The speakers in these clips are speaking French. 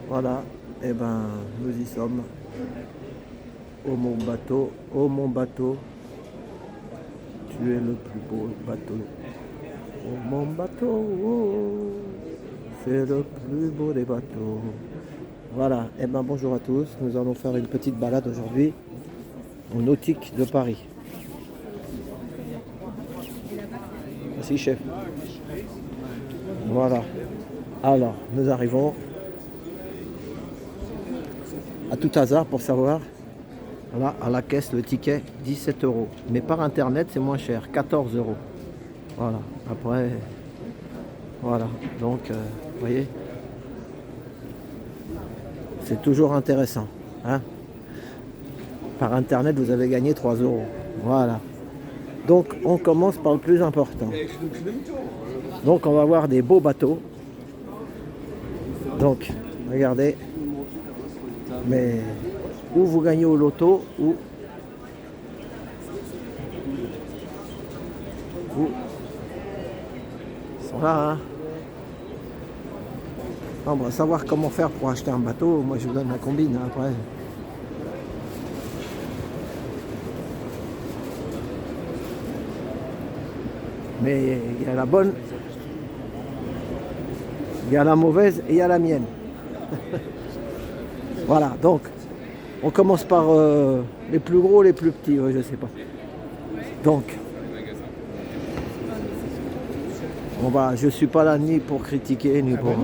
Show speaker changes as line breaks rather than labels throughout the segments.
Voilà, et ben nous y sommes. Oh mon bateau, tu es le plus beau bateau. Oh mon bateau, oh, c'est le plus beau des bateaux. Voilà, et ben bonjour à tous, nous allons faire une petite balade aujourd'hui au nautique de Paris. Merci chef. Voilà, alors nous arrivons à tout hasard pour savoir. Là, à la caisse, le ticket, 17 euros. Mais par internet, c'est moins cher, 14 euros. Voilà, après, voilà. Donc, vous voyez, c'est toujours intéressant. Hein. Par internet, vous avez gagné 3 euros. Voilà. Donc, on commence par le plus important. Donc, on va voir des beaux bateaux. Donc, regardez. Mais ou vous gagnez au loto, ou ils sont là, hein. On va savoir comment faire pour acheter un bateau. Moi, je vous donne la combine, hein, après. Mais il y a la bonne, il y a la mauvaise et il y a la mienne. Voilà, donc, on commence par les plus gros, les plus petits, je sais pas. Donc, je suis pas là ni pour critiquer, ni pour...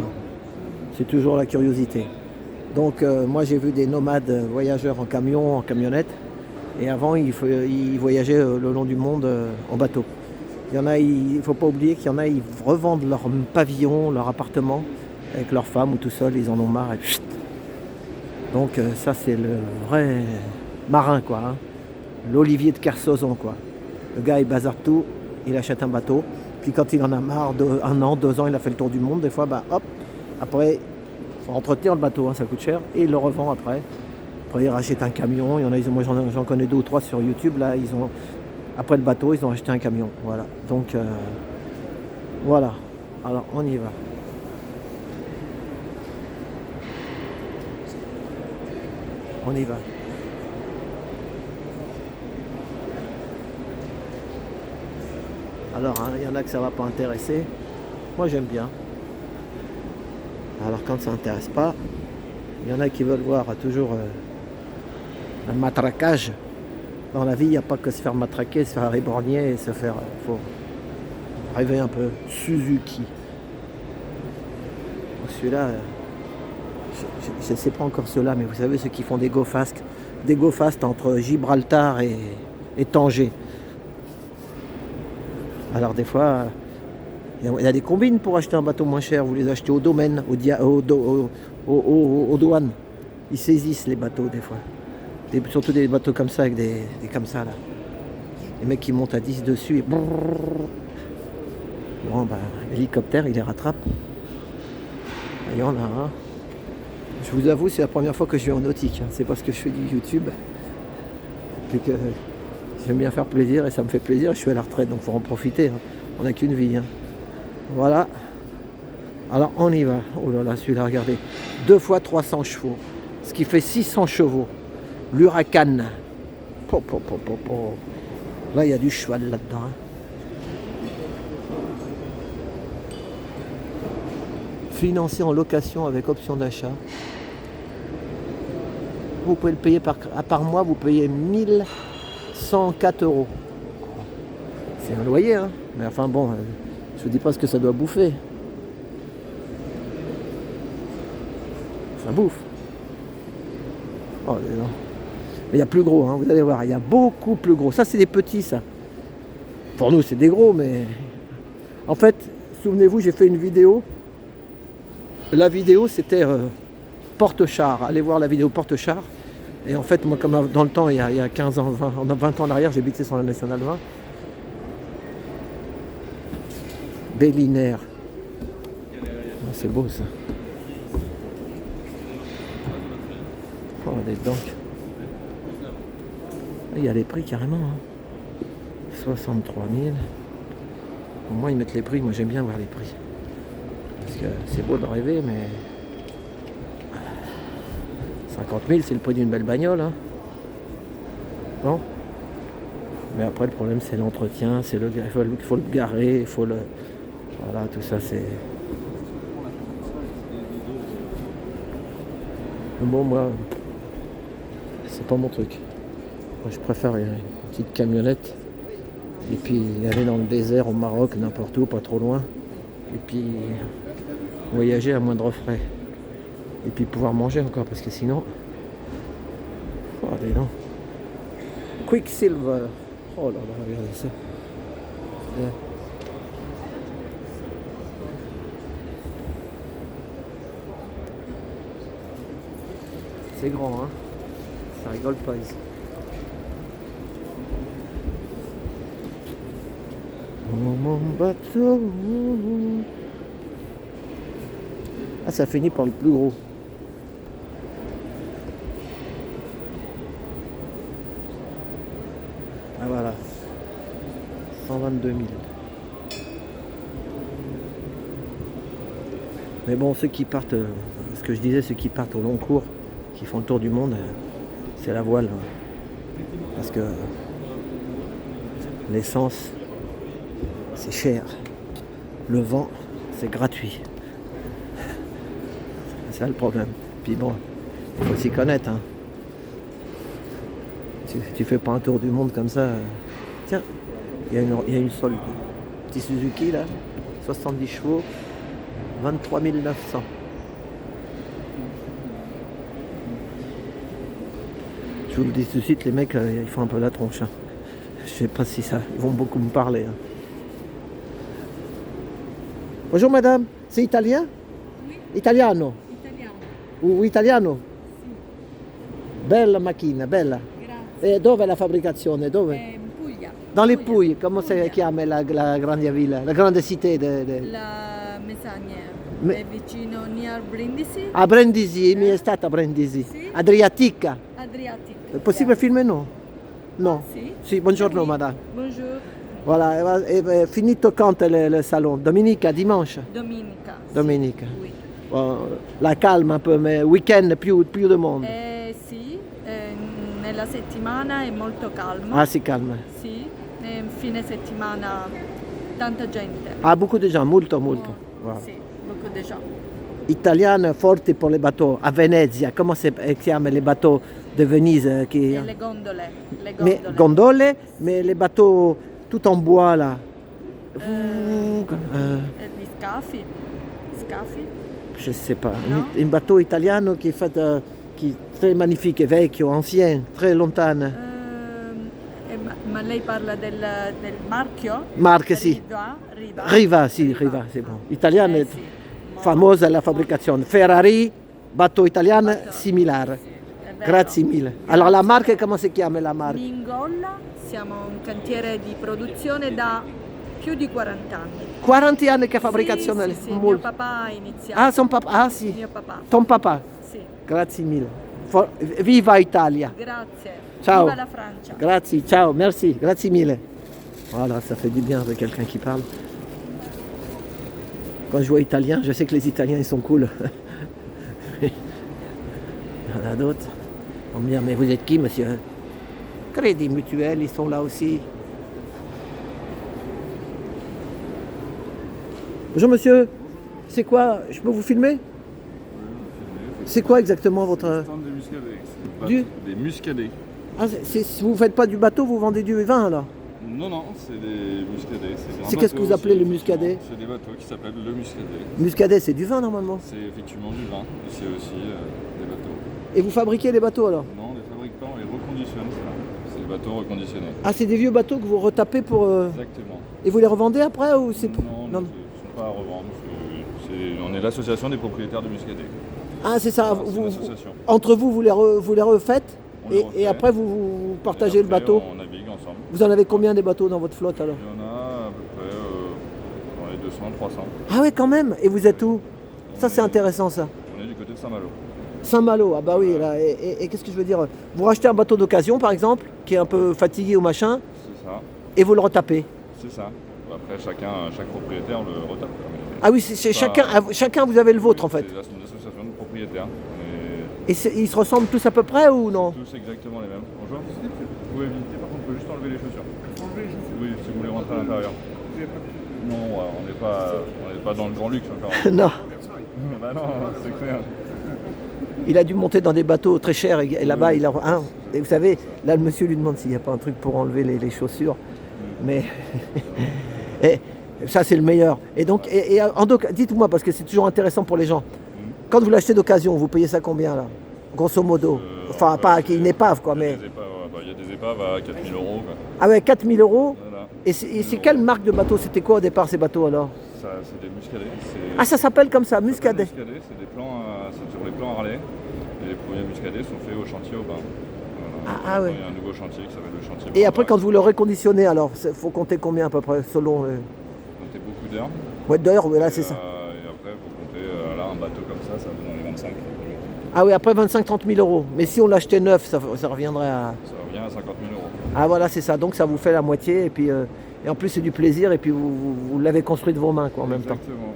C'est toujours la curiosité. Donc, moi, j'ai vu des nomades voyageurs en camion, en camionnette. Et avant, ils voyageaient le long du monde en bateau. Il y en a, il ne faut pas oublier qu'il y en a, ils revendent leur pavillon, leur appartement, avec leur femme ou tout seul, ils en ont marre. Donc ça, c'est le vrai marin, quoi. Hein. L'Olivier de Kersauzon, quoi. Le gars, il bazarde tout, il achète un bateau. Puis quand il en a marre, un an, 2 ans, il a fait le tour du monde. Des fois, hop, après, il faut entretenir le bateau, hein, ça coûte cher. Et il le revend après. Après, il rachète un camion. Il y en a, moi, j'en connais 2 ou 3 sur YouTube. Là, après le bateau, ils ont acheté un camion. Voilà. Donc, voilà. Alors, on y va. On y va. Alors, hein, il y en a que ça va pas intéresser. Moi, j'aime bien. Alors, quand ça n'intéresse pas, il y en a qui veulent voir toujours un matraquage. Dans la vie, il n'y a pas que se faire matraquer, se faire éborgner et se faire... faut rêver un peu. Suzuki. Celui-là, je ne sais pas encore ceux-là, mais vous savez, ceux qui font des go fast entre Gibraltar et Tanger. Alors des fois, il y a des combines pour acheter un bateau moins cher. Vous les achetez au domaine, aux douanes. Ils saisissent les bateaux des fois. Surtout des bateaux comme ça, avec des comme ça là. Les mecs qui montent à 10 dessus et... Bon, l'hélicoptère, il les rattrape. Il y en a un. Je vous avoue, c'est la première fois que je vais en nautique. Hein. C'est parce que je fais du YouTube. Puis que j'aime bien faire plaisir et ça me fait plaisir. Je suis à la retraite, donc il faut en profiter. Hein. On n'a qu'une vie. Hein. Voilà. Alors on y va. Oh là là, celui-là, regardez. 2 fois 300 chevaux. Ce qui fait 600 chevaux. L'Huracan. Là, il y a du cheval là-dedans. Hein. Financé en location avec option d'achat. Vous pouvez le payer par mois, vous payez 1104 euros. C'est un loyer, hein. Mais enfin bon, je vous dis pas ce que ça doit bouffer. Ça bouffe. Oh, non. Mais il y a plus gros, hein, vous allez voir, il y a beaucoup plus gros. Ça, c'est des petits, ça. Pour nous, c'est des gros, mais... En fait, souvenez-vous, j'ai fait une vidéo. La vidéo, c'était Porte-Char. Allez voir la vidéo Porte-Char. Et en fait, moi, comme dans le temps, il y a 15 ans, 20 ans en arrière, j'ai habité sur la Nationale 20. Bélinaire. Oh, c'est beau, ça. Oh, des dents. Il y a les prix, carrément. Hein. 63 000. Au moins, ils mettent les prix. Moi, j'aime bien voir les prix. Parce que c'est beau de rêver, mais... 50 000, c'est le prix d'une belle bagnole. Hein. Non? Mais après, le problème, c'est l'entretien, c'est il faut le garer, il faut le... Voilà, tout ça, c'est... Bon, moi, c'est pas mon truc. Moi, je préfère une petite camionnette et puis aller dans le désert au Maroc, n'importe où, pas trop loin. Et puis voyager à moindre frais. Et puis pouvoir manger encore, parce que sinon... Oh, dis donc. Quicksilver. Oh là là, regardez ça. C'est grand, hein. Ça rigole pas ici. Oh, mon bateau. Ah, ça finit par le plus gros. Ah voilà. 122 000. Mais bon, ceux qui partent, ce que je disais, ceux qui partent au long cours, qui font le tour du monde, c'est la voile. Parce que l'essence, c'est cher. Le vent, c'est gratuit. C'est ça le problème. Puis bon, il faut s'y connaître. Hein. Tu fais pas un tour du monde comme ça. Tiens, il y a une solde. Petit Suzuki là, 70 chevaux, 23 900. Je vous le dis tout de suite, les mecs, ils font un peu la tronche. Hein. Je sais pas si ça, ils vont beaucoup me parler. Hein. Bonjour madame, c'est italien?
Oui.
Italiano?
Italiano.
Italiano?
Sì.
Bella macchina, bella.
Grazie.
E dove è la fabbricazione? Dove?
In Puglia.
Dans les
Puglia.
Pouilles, comment si
Puglia.
chiama la grande ville, la grande cité
La Mesagne.
Me-
È vicino near Brindisi.
A Brindisi, mi è stata a Brindisi.
Sì.
Adriatica.
Adriatic.
È possibile filmare no? No.
Sì.
Sì, buongiorno
Oui.
madame.
Bonjour.
Voilà, finito quand le salon? Domenica, dimanche?
Domenica. Sì.
Domenica.
Oui.
La calma un po', ma weekend più di mondo.
Sì, nella settimana è molto calmo.
Ah, si calma.
Sì. E fine settimana tanta gente.
Ah, beaucoup de gens, molto. Voilà.
Sì, beaucoup de gens.
Italiane forti pour les bateaux. A Venezia, comment si chiama les bateaux de Venise? Qui...
E le gondole. Le
Mais,
gondole.
gondole, mais les bateaux tout en bois là.
E gli scafi. Scafi.
Je sais pas.
No?
Un bateau italiano qui est fait, qui est très magnifique, vecchio, ancien, très lontano.
Ma lei parla del marchio?
Marche, sì.
Riva.
Riva, sì, Riva, c'est bon. Italiana è
Sì.
famosa la fabbricazione. Ferrari, bateau italiano, similare.
Sì, è vero.
Grazie mille. Allora la marca, come si chiama la marca?
Mingolla, siamo un cantiere di produzione da più di 40 anni.
40 anni che fabbricazione.
Sì, sì, mio
Molto.
papà ha iniziato.
Ah, son papà, ah sì,
Mio papà.
ton papà.
Sì.
Grazie mille. Viva Italia.
Grazie.
Ciao.
Viva la Francia.
Grazie, ciao, merci, grazie mille. Voilà, ça fait du bien avec quelqu'un qui parle. Quand je vois italien, je sais que les Italiens, ils sont cool. Il y en a d'autres. On me dit, mais vous êtes qui, monsieur? Crédit Mutuel, ils sont là aussi. Bonjour, monsieur. C'est quoi? Je peux vous filmer? C'est quoi exactement votre...
Stand des muscadets.
Du-
Des muscadets.
Ah, vous ne faites pas du bateau, vous vendez du vin alors?
Non, c'est des muscadets.
C'est qu'est-ce que vous appelez le muscadet?
C'est des bateaux qui s'appellent le muscadet.
Muscadet, c'est du vin normalement.
C'est effectivement du vin, mais c'est aussi des bateaux.
Et vous fabriquez les bateaux alors?
Non, on les fabrique pas, on les reconditionne. C'est des bateaux reconditionnés.
Ah, c'est des vieux bateaux que vous retapez pour...
Exactement.
Et vous les revendez après ou c'est...
Non, ne sont pas à revendre. On est l'association des propriétaires de muscadets.
Ah, c'est ça.
C'est une association.
Entre vous, vous les refaites
On les
et
refait.
après vous partagez
Et
le
après,
bateau.
On navigue ensemble.
Vous en avez combien des bateaux dans votre flotte alors?
Il y en a à peu près dans les 200, 300.
Ah ouais, quand même. Et vous êtes où? Ça, c'est intéressant ça.
On est du côté de Saint-Malo.
Saint-Malo, ah bah oui. Là. Et qu'est-ce que je veux dire? Vous rachetez un bateau d'occasion par exemple, qui est un peu fatigué ou machin,
C'est ça.
et vous le retapez.
C'est ça. Après, chaque propriétaire le retape.
Ah oui, c'est
Bah,
chacun vous avez le vôtre en fait.
C'est une association de propriétaires.
Et ils se ressemblent tous à peu près ou non?
Tous exactement les mêmes. Bonjour. Vous pouvez éviter, par contre, on peut juste enlever les chaussures. Oui, si vous voulez rentrer à l'intérieur. Non, on n'est pas dans le grand luxe encore.
Non.
Bah non, c'est clair.
Il a dû monter dans des bateaux très chers et là-bas, il a un. Et vous savez, là, le monsieur lui demande s'il n'y a pas un truc pour enlever les chaussures. Mais et ça, c'est le meilleur. Et donc, dites-moi, parce que c'est toujours intéressant pour les gens. Quand vous l'achetez d'occasion, vous payez ça combien là? Grosso modo. Enfin, pas une épave, quoi, mais.
Il y a des épaves à 4 000 euros. Quoi.
Ah ouais, 4 000 euros.
Voilà.
Et c'est quelle marque de bateau? C'était quoi au départ ces bateaux alors?
Ça, c'est des muscadets.
Ah, ça s'appelle comme ça, muscadet.
Muscadets, c'est des plans, c'est sur les plans Harley. Et les premiers muscadets sont faits au chantier au bain. Voilà.
Ah ouais.
Il y a un nouveau chantier qui s'appelle le chantier.
Et après, quand vous le réconditionnez, alors, faut compter combien à peu près selon.
Comptez beaucoup d'heures.
Ouais, d'heures, ouais, là, c'est ça.
Et après, vous comptez là un bateau comme ça vous dans les 25.
Ah oui, après 25-30 000 euros. Mais si on l'achetait neuf, ça reviendrait à.
Ça revient à 50 000 euros.
Ah voilà, c'est ça. Donc ça vous fait la moitié. Et puis et en plus, c'est du plaisir. Et puis vous l'avez construit de vos mains, quoi, en même temps.
Exactement.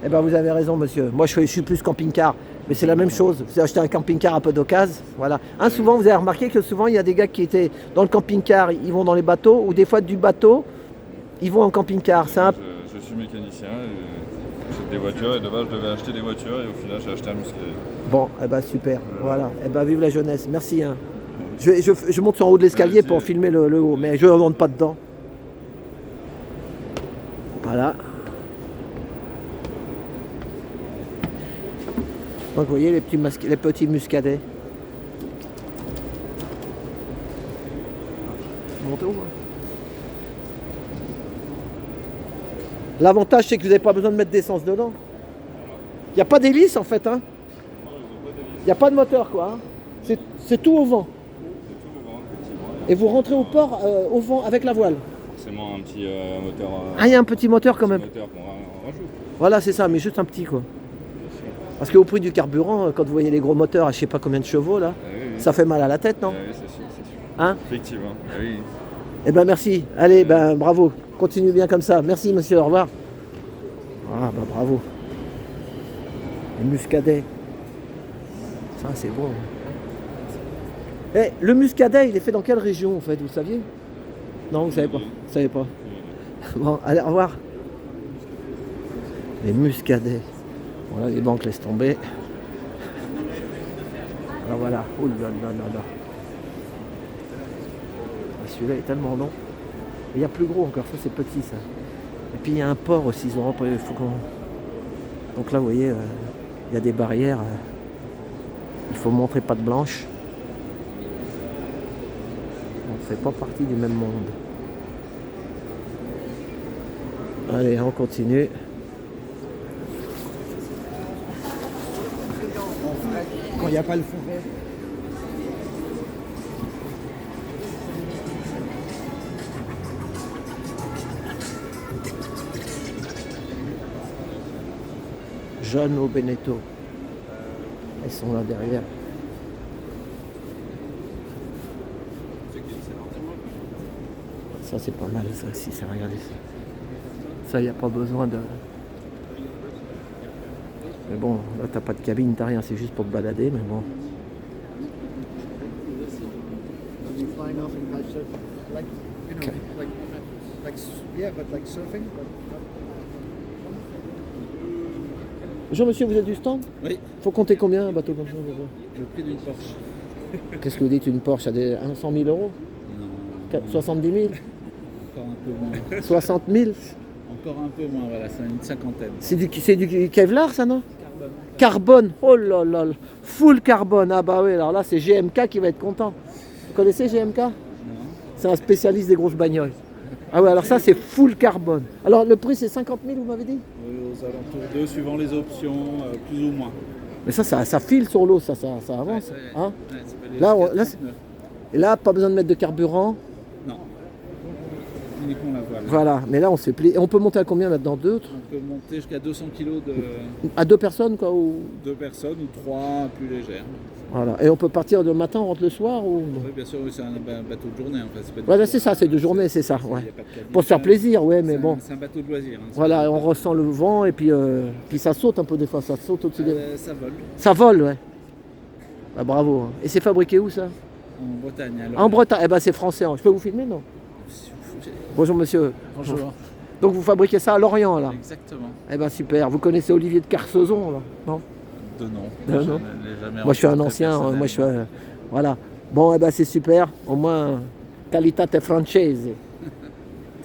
Eh ben, vous avez raison, monsieur. Moi, je suis plus camping-car. Mais c'est la même chose. C'est acheter un camping-car un peu d'occasion. Voilà. Souvent, vous avez remarqué que souvent, il y a des gars qui étaient dans le camping-car, ils vont dans les bateaux. Ou des fois, du bateau, ils vont en camping-car.
Je suis mécanicien. J'ai des voitures. Et de base, je devais acheter des voitures. Et au final, j'ai acheté un muscadet.
Bon, eh ben, super. Voilà. Eh ben, vive la jeunesse. Merci. Hein. Je monte sur en haut de l'escalier pour filmer le haut. Mais je ne rentre pas dedans. Voilà. Donc vous voyez les petits muscadets. Montez où, hein. L'avantage c'est que vous n'avez pas besoin de mettre d'essence dedans. Il n'y a pas d'hélice en fait. Hein. Il n'y a pas de moteur quoi. Hein. C'est tout au vent. Et vous rentrez au port au vent avec la voile.
Forcément un petit moteur.
Ah il y a un petit moteur quand même.
Moteur qu'on rajoute.
Voilà c'est ça, mais juste un petit quoi. Parce qu'au prix du carburant, quand vous voyez les gros moteurs à je sais pas combien de chevaux là, oui. Ça fait mal à la tête, non?
Oui, c'est sûr.
Hein?
Effectivement, oui.
Eh ben merci. Allez, ben bravo. Continue bien comme ça. Merci monsieur, au revoir. Ah ben bravo. Les muscadets. Ça c'est bon. Eh, le muscadet, il est fait dans quelle région en fait, vous saviez? Non, vous savez pas. Vous savez pas. Bon, allez, au revoir. Les muscadets. Voilà, les banques laissent tomber. Alors voilà. Oh là là là là. Celui-là est tellement long. Il y a plus gros encore, ça c'est petit ça. Et puis il y a un port aussi, ils ont il faut qu'on. Donc là vous voyez, il y a des barrières. Il faut montrer patte blanche. On ne fait pas partie du même monde. Allez, on continue. Quand il n'y a pas le fond vert. Jeanne au Beneteau. Elles sont là derrière. Ça c'est pas mal ça aussi, ça regardez ça. Ça il n'y a pas besoin de. Mais bon, là t'as pas de cabine, t'as rien, c'est juste pour te balader, mais bon. Okay. Bonjour monsieur, vous êtes du stand?
Oui.
Faut compter combien un bateau comme ça?
Le prix d'une Porsche.
Qu'est-ce que vous dites, une Porsche à 100 000 euros?
Non.
70 000?
Encore un peu moins.
60 000?
Encore un peu moins, voilà, c'est une cinquantaine.
C'est du Kevlar ça, non? Carbone. Oh là là, full carbone. Ah bah oui, alors là c'est GMK qui va être content. Vous connaissez GMK?
Non.
C'est un spécialiste des grosses bagnoles. Ah ouais, alors ça c'est full carbone. Alors le prix c'est 50 000 vous m'avez dit?
Aux alentours de, suivant les options, plus ou moins.
Mais ça file sur l'eau, ça avance.
Ouais,
Hein?
ouais, ça peut aller
Là,
jusqu'à
là,
39.
Et là, pas besoin de mettre de carburant.
Non. Uniquement la voile.
Voilà, mais là on se fait plier. Et on peut monter à combien maintenant? Deux?
On peut monter jusqu'à 200 kg de
À deux personnes quoi ou...
2 personnes ou 3 plus légères.
Voilà. Et on peut partir le matin, on rentre le soir ou...
Oui, bien sûr, oui, c'est un bateau de journée. Enfin, c'est pas du
Voilà,
tout-
c'est ça, c'est de journée, c'est ça. Ouais.
Il y a pas de cabine.
Pour se faire plaisir, ouais, mais
C'est
bon.
C'est un bateau de loisir. Hein,
Voilà, on ressent le vent et puis ça saute un peu des fois, ça saute au-dessus des...
Ça vole.
Ça vole, ouais. Ah, bravo. Et c'est fabriqué où ça?
En Bretagne.
En Bretagne. Eh ben c'est français. Je peux vous filmer, non? Bonjour monsieur.
Bonjour.
Donc vous fabriquez ça à Lorient là?
Exactement.
Eh ben super. Vous connaissez Olivier de Carsozon là? Non?
De nom.
De nom.
Je ne l'ai jamais
Moi je suis un
rencontré
ancien. Moi je suis.
personnellement.
Voilà. Bon, eh ben c'est super. Au moins, qualitate francese.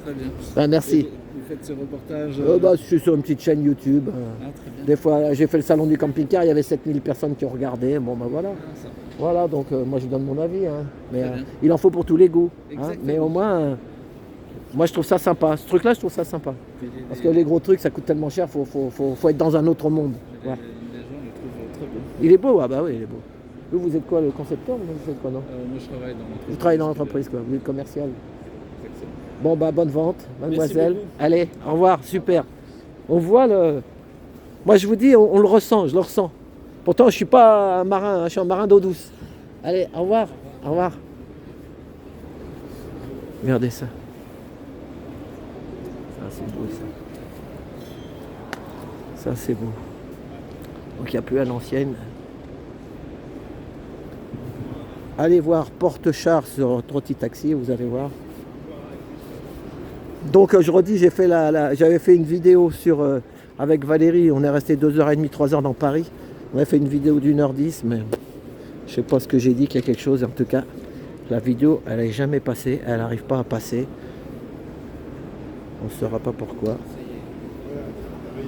Très bien.
Ben, merci.
Vous faites ce reportage.
Bah, je suis sur une petite chaîne YouTube.
Ah, très bien.
Des fois, j'ai fait le salon du camping-car, il y avait 7000 personnes qui ont regardé. Bon, ben voilà.
Ah, ça.
Voilà, donc moi je donne mon avis. Hein. Mais
Très bien.
il en faut pour tous les goûts. Hein.
Exactement.
Mais au moins, moi je trouve ça sympa. Ce truc-là, je trouve ça sympa.
Puis
Parce que les gros trucs, ça coûte tellement cher, faut être dans un autre monde.
les
Ouais.
gens le trouvent très beau.
Il est beau, ah bah oui, il est beau. Vous êtes quoi, le concepteur ou vous êtes quoi, non?
Moi, je travaille dans l'entreprise.
Vous travaillez dans l'entreprise, quoi. Vous êtes commercial.
Exactement.
Bon, bah bonne vente, mademoiselle.
beaucoup.
Allez, au revoir, super. On voit le. Moi je vous dis, on le ressent, je le ressens. Pourtant, je suis pas un marin, hein, je suis un marin d'eau douce. Allez, au revoir, au revoir. Regardez ça. Ça, c'est beau, ça. Ça, c'est beau. Donc, il n'y a plus à l'ancienne. Allez voir Porte-Char sur Trotti Taxi, vous allez voir. Donc, je redis, j'avais fait une vidéo avec Valérie. On est resté 2h30, 3h dans Paris. On a fait une vidéo d'1h10, mais je sais pas ce que j'ai dit, qu'il y a quelque chose. En tout cas, la vidéo, elle n'est jamais passée. Elle n'arrive pas à passer. On ne saura pas pourquoi.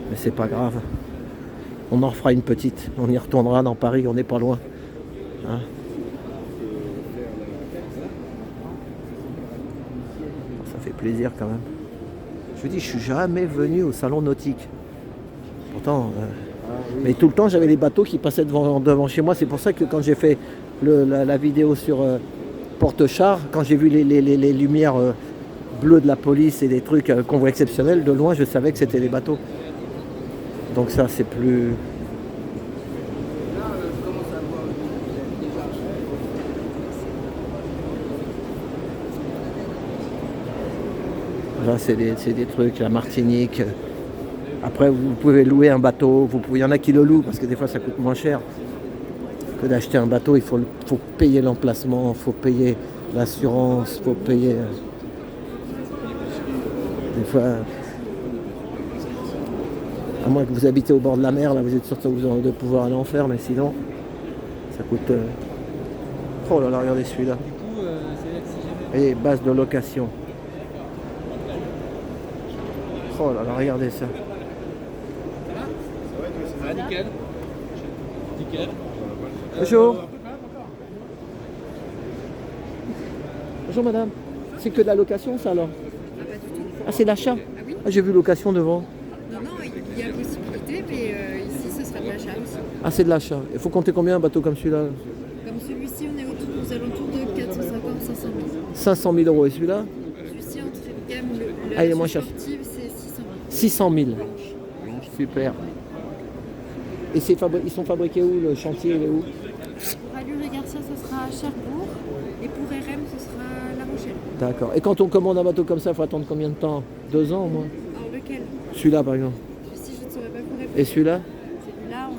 Mais c'est pas grave. On en refera une petite. On y retournera dans Paris, on n'est pas loin. Hein? Ça fait plaisir quand même. Je vous dis, je suis jamais venu au salon nautique. Pourtant, mais tout le temps, j'avais les bateaux qui passaient devant chez moi. C'est pour ça que quand j'ai fait la vidéo sur Porte-Char, quand j'ai vu les lumières bleues de la police et des trucs convois exceptionnels, de loin, je savais que c'était les bateaux. Donc ça, c'est plus... Là, c'est des trucs, la Martinique. Après, vous pouvez louer un bateau. Il y en a qui le louent parce que des fois, ça coûte moins cher que d'acheter un bateau. Il faut payer l'emplacement, il faut payer l'assurance, il faut payer... Des fois... À moins que vous habitez au bord de la mer, là, vous êtes sûr de pouvoir aller en faire, mais sinon, ça coûte... Oh là là, regardez celui-là.
Du coup, c'est-à-dire que si jamais.
Et base de location. Oh là là, regardez ça.
Ah, nickel. Nickel.
Bonjour. Bonjour madame. C'est que de la location ça alors?
Ah, pas du tout.
Ah c'est l'achat?
Ah oui.
Ah, j'ai vu location devant.
Non, non, il y a possibilité, mais ici, ce sera de l'achat aussi.
Ah c'est de l'achat. Il faut compter combien un bateau comme celui-là?
Comme celui-ci, on est aux alentours de 450, 500 000.
500 000 euros et celui-là?
Celui-ci, entrée de gamme,
Ah, il est moins cher.
sportive, c'est 600 000.
600 000. Super. Et ils sont fabriqués où? Le chantier il est où?
Pour Allure et Garcia, ce sera à Cherbourg. Et pour RM, ce sera à La Rochelle.
D'accord. Et quand on commande un bateau comme ça, il faut attendre combien de temps? 2 ans au moins?
Alors, lequel?
Celui-là par exemple.
Celui-ci, je ne saurais pas vous répondre.
Et celui-là?
Celui-là,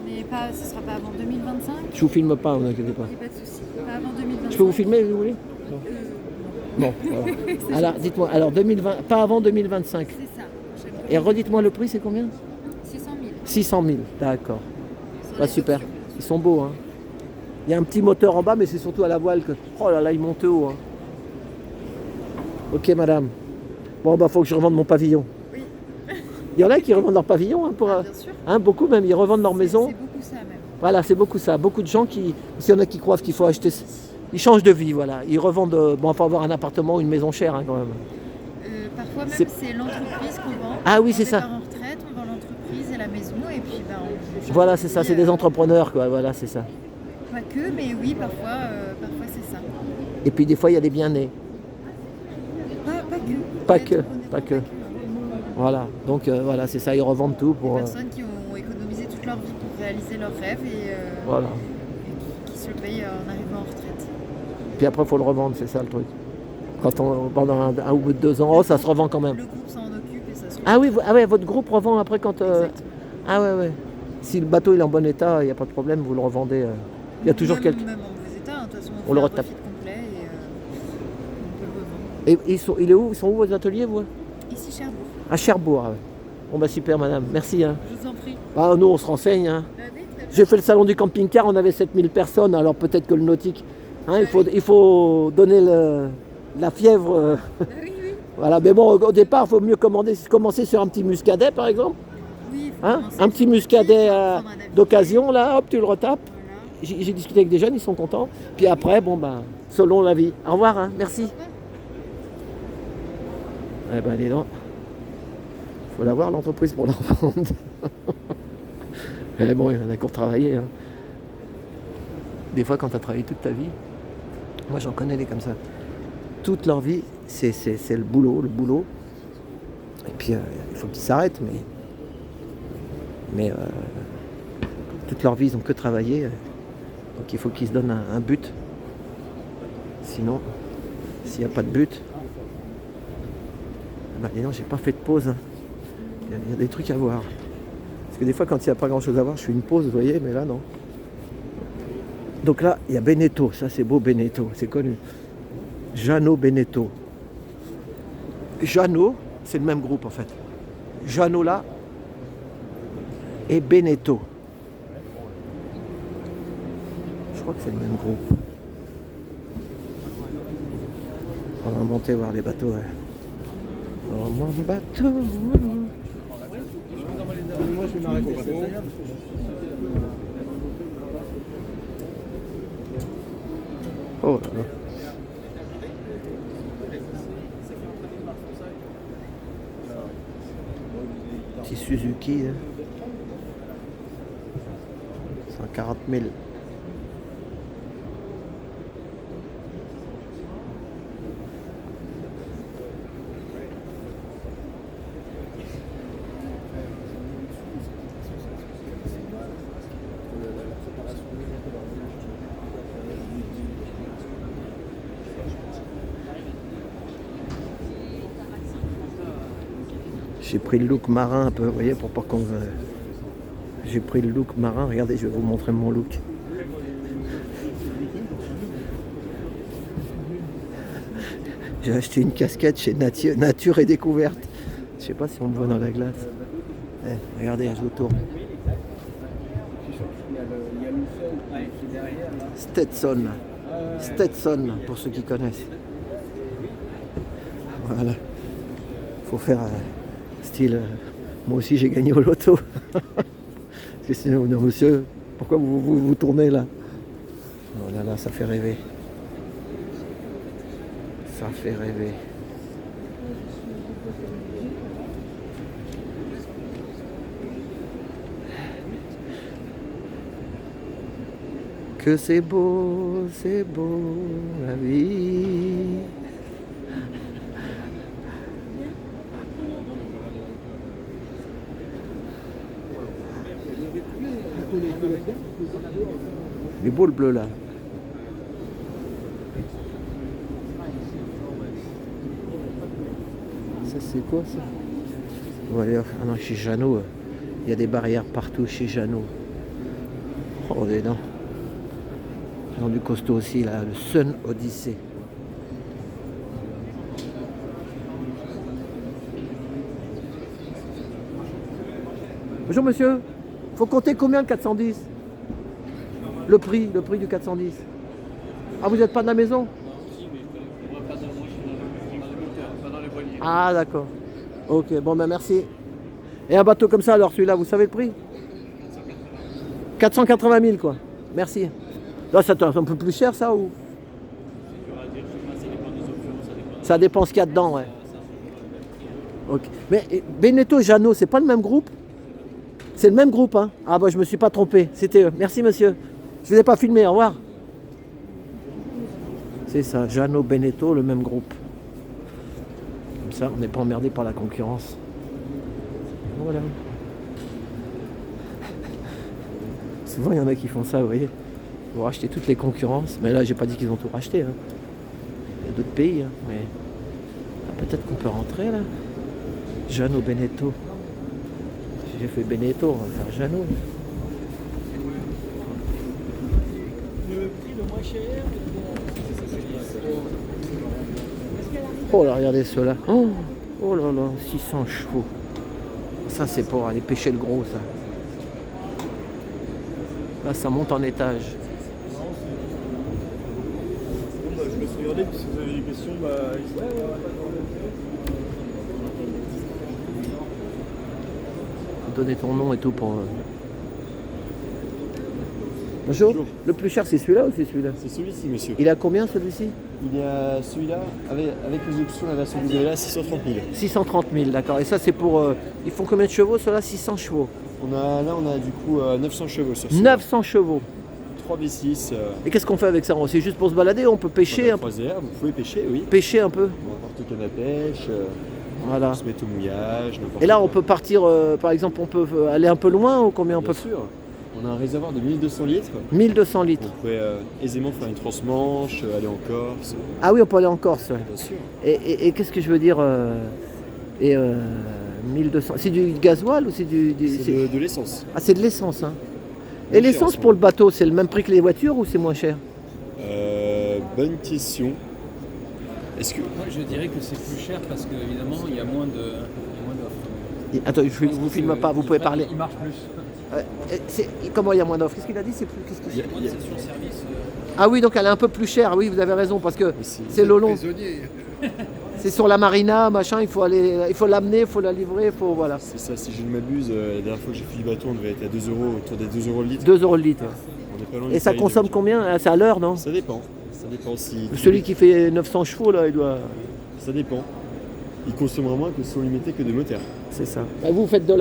ce ne sera pas avant 2025.
Je vous filme pas, ne vous inquiétez pas.
Il n'y a pas de souci. Pas avant 2025.
Je peux vous filmer si vous voulez? Non. Voilà. Alors dites-moi, alors 2020, pas avant 2025.
C'est ça. Cherbourg,
Et redites-moi le prix, c'est combien?
600 000.
600 000, d'accord.
Sur
Bah,
les
super,
options.
ils sont beaux. Hein. Il y a un petit moteur en bas, mais c'est surtout à la voile que... Oh là là, il monte haut. Hein. Ok madame. Bon, bah faut que je revende mon pavillon.
Oui.
Il y en a qui revendent leur pavillon, hein, pour,
Bien sûr.
hein, beaucoup même, ils revendent leur maison.
C'est beaucoup ça, même.
Voilà, c'est beaucoup ça. Beaucoup de gens qui... S'il y en a qui croient qu'il faut acheter... Ils changent de vie, voilà. Ils revendent... Bon, il faut avoir un appartement ou une maison chère, hein, quand même.
Parfois même,
C'est-
c'est l'entreprise qu'on vend.
Ah oui,
On
c'est ça.
part en retraite, on vend l'entreprise et la maison, et puis on change
Voilà,
de
c'est ça,
vie,
c'est des entrepreneurs, quoi. Voilà, c'est ça.
Pas que, mais oui, parfois c'est ça.
Et puis des fois, il y a des bien-nés.
Pas que.
Pas
Honnêtement,
que, pas que. Voilà, donc voilà, c'est ça, ils revendent tout
Des
pour...
personnes qui ont économisé toute leur vie pour réaliser leurs rêves et
voilà.
qui se le payent en arrivant en retraite.
Puis après, il faut le revendre, c'est ça le truc. Quand pendant un ou 2 ans, oh, ça se revend quand même.
Le groupe s'en occupe et ça se
Ah oui, ah ouais, votre groupe revend après quand...
Exactement.
Ah ouais, ouais. Si le bateau il est en bon état, il n'y a pas de problème, vous le revendez. Il y a toujours
même,
quelqu'un.
Même en mauvais état, hein, de toute façon,
On
fait
le
un
retape.
refit complet et on peut le revendre.
Et il est où? Ils sont où vos ateliers, vous?
Ici, Cherbourg.
À Cherbourg. Ah ouais. Bon bah super madame, merci. Hein.
Je vous en prie.
Ah, nous on se renseigne. Hein.
Oui, très bien.
J'ai fait le salon du camping-car, on avait 7000 personnes, alors peut-être que le nautique. Hein, il faut donner la fièvre.
Oui, oui.
Voilà, mais bon, au départ, il faut mieux commencer sur un petit muscadet par exemple.
Oui, il faut
Hein,
commencer
un petit
sur
muscadet
prendre un avis.
d'occasion, là, hop, tu le retapes.
Voilà.
J'ai discuté avec des jeunes, ils sont contents. Puis après, bon ben, selon la vie. Au revoir, hein, merci. Eh ben, dis donc. Faut l'avoir l'entreprise pour la revendre. Mais bon, il y en a qui ont travaillé. Hein. Des fois, quand tu as travaillé toute ta vie, moi j'en connais des comme ça. Toute leur vie, c'est le boulot, le boulot. Et puis, il faut qu'ils s'arrêtent, mais toute leur vie, ils n'ont que travaillé. Donc il faut qu'ils se donnent un but. Sinon, s'il n'y a pas de but, bah dis donc, j'ai pas fait de pause. Hein. Il y a des trucs à voir. Parce que des fois, quand il n'y a pas grand chose à voir, je fais une pause, vous voyez, mais là, non. Donc là, il y a Beneteau. Ça, c'est beau, Beneteau. C'est connu. Jeannot Beneteau. Jeannot, c'est le même groupe, en fait. Jeannot, là, et Beneteau. Je crois que c'est le même groupe. On va monter voir les bateaux. Ouais. Oh, mon bateau.
Moi, je vais m'arrêter.
Oh là là. Petit Suzuki. Hein. 140 000. J'ai pris le look marin un peu, vous voyez, pour pas qu'on... J'ai pris le look marin, regardez, je vais vous montrer mon look. J'ai acheté une casquette chez Nature et Découverte. Je sais pas si on me voit dans la glace. Eh, regardez, je vous tourne. Stetson. Stetson, pour ceux qui connaissent. Voilà. Faut faire style... moi aussi j'ai gagné au loto. Parce que sinon, non, monsieur, pourquoi vous tournez là? Oh là là, ça fait rêver. Ça fait rêver. Que c'est beau la vie. Il est beau le bleu là. Ça c'est quoi ça? On va aller... Ah non, chez Jeannot, il y a des barrières partout chez Jeannot. Oh des dents. Ils ont du costaud aussi là, le Sun Odyssey. Bonjour monsieur, faut compter combien le 410? Le prix du 410. Ah, vous n'êtes pas de la maison? Ah d'accord. Ok, bon ben merci. Et un bateau comme ça alors celui-là, vous savez le prix? 480 000 quoi. Merci. Là c'est un peu plus cher ça ou? Ça dépend ce qu'il y a dedans, ouais. Ok. Mais Beneteau et Jeannot, c'est pas le même groupe? C'est le même groupe, hein? Ah bah je me suis pas trompé, c'était eux. Merci monsieur. Je vous ai pas filmé, au revoir. C'est ça, Jeannot, Beneteau, le même groupe. Comme ça, on n'est pas emmerdé par la concurrence. Voilà. Souvent, il y en a qui font ça, vous voyez. Pour racheter toutes les concurrences. Mais là, j'ai pas dit qu'ils ont tout racheté. Hein. Il y a d'autres pays, hein. Mais ah, peut-être qu'on peut rentrer là. Jeannot, Beneteau. Si j'ai fait Beneteau, on va faire Jeannot. Oh là, regardez ceux-là. Oh, oh là là, 600 chevaux. Ça, c'est pour aller pêcher le gros, ça. Là, ça monte en étage.
Je me suis regardé, si vous avez des questions,
Donner ton nom et tout pour... Bonjour.
Bonjour.
Le plus cher, c'est celui-là ou c'est celui-là?
c'est celui-ci, monsieur.
Il a combien, celui-ci?
Il y a celui-là, avec les options, la version que vous avez là, 630 000.
630 000, d'accord. Et ça, c'est pour... ils font combien de chevaux, ceux-là? 600 chevaux.
On a du coup 900 chevaux sur ce.
900 chevaux.
3 V6.
Et qu'est-ce qu'on fait avec ça? C'est juste pour se balader? On peut pêcher un peu?
Croisière, vous pouvez pêcher, oui.
Pêcher un peu?
N'importe canne à pêche,
Voilà.
on se met au mouillage, n'importe
Et là,
quoi.
on peut partir, par exemple, on peut aller un peu loin ou combien on
Bien
peut?
sûr. On a un réservoir de 1200 litres.
1200 litres.
On pourrait aisément faire une transmanche, aller en Corse.
Ah oui, on peut aller en Corse. Ouais.
Bien sûr.
Et qu'est-ce que je veux dire 1200. C'est du gasoil ou c'est
C'est de l'essence.
Ah, c'est de l'essence. Hein. Et
Cher en
l'essence
ce
pour le bateau, c'est le même prix que les voitures ou c'est moins cher?
Bonne question. Est-ce que...
Moi, je dirais que c'est plus cher parce qu'évidemment, il y a moins d'offres.
Attends, je ne vous filme pas, vous pouvez parler.
Il marche plus.
Comment il y a moins d'offres? Qu'est-ce qu'il a dit? Qu'est-ce qu'il-
Il y a moins de stations-service.
Ah oui, donc elle est un peu plus chère. Oui, vous avez raison parce que
Ici.
c'est le long. C'est sur la marina, machin. Il faut l'amener, il faut la livrer, il faut voilà.
C'est ça, si je ne m'abuse, la dernière fois que j'ai fait du bateau, on devait être à 2 euros, autour des 2 euros le litre.
2 € le litre.
On est pas loin
Et
du
ça
tarif
consomme
de-
combien? Ah, c'est à l'heure, non?
Ça dépend. Ça dépend si.
Celui qui fait 900 chevaux là, il doit.
Ça dépend. Il consommera moins que si on lui mettait que des moteurs.
C'est ça. Vous faites de